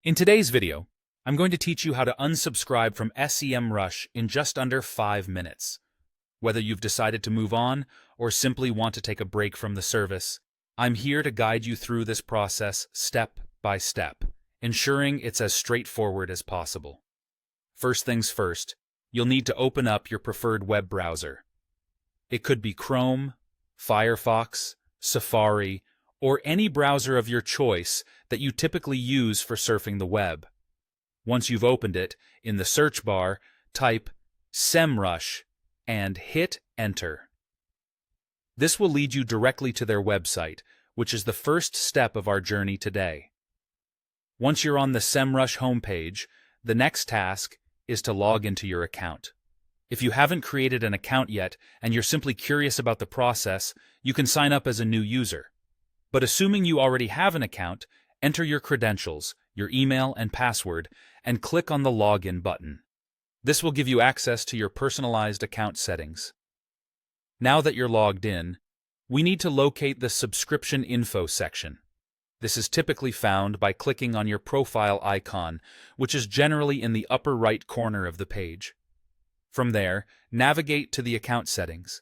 In today's video, I'm going to teach you how to unsubscribe from Semrush in just under 5 minutes. Whether you've decided to move on or simply want to take a break from the service, I'm here to guide you through this process step by step, ensuring it's as straightforward as possible. First things first, you'll need to open up your preferred web browser. It could be Chrome, Firefox, Safari, or any browser of your choice that you typically use for surfing the web. Once you've opened it, in the search bar, type Semrush and hit Enter. This will lead you directly to their website, which is the first step of our journey today. Once you're on the Semrush homepage, the next task is to log into your account. If you haven't created an account yet and you're simply curious about the process, you can sign up as a new user. But assuming you already have an account, enter your credentials, your email and password, and click on the Login button. This will give you access to your personalized account settings. Now that you're logged in, we need to locate the Subscription Info section. This is typically found by clicking on your profile icon, which is generally in the upper right corner of the page. From there, navigate to the account settings.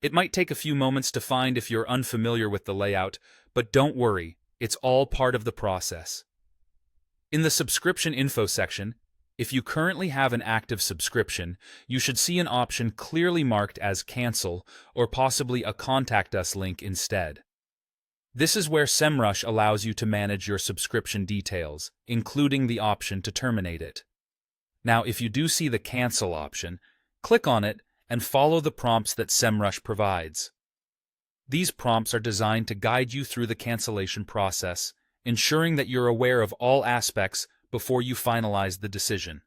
It might take a few moments to find if you're unfamiliar with the layout, but don't worry, it's all part of the process. In the Subscription Info section, if you currently have an active subscription, you should see an option clearly marked as Cancel or possibly a Contact Us link instead. This is where Semrush allows you to manage your subscription details, including the option to terminate it. Now, if you do see the Cancel option, click on it and follow the prompts that Semrush provides. These prompts are designed to guide you through the cancellation process, ensuring that you're aware of all aspects before you finalize the decision.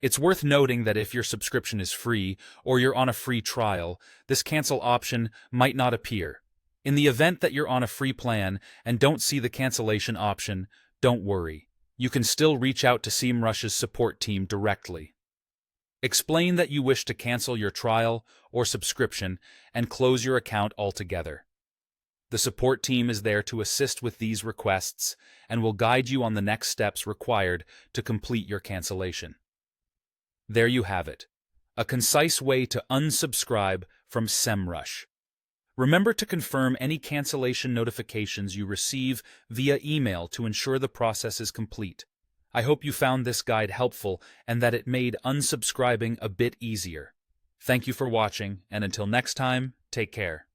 It's worth noting that if your subscription is free or you're on a free trial, this cancel option might not appear. In the event that you're on a free plan and don't see the cancellation option, don't worry. You can still reach out to Semrush's support team directly. Explain that you wish to cancel your trial or subscription and close your account altogether. The support team is there to assist with these requests and will guide you on the next steps required to complete your cancellation. There you have it, a concise way to unsubscribe from Semrush. Remember to confirm any cancellation notifications you receive via email to ensure the process is complete. I hope you found this guide helpful and that it made unsubscribing a bit easier. Thank you for watching, and until next time, take care.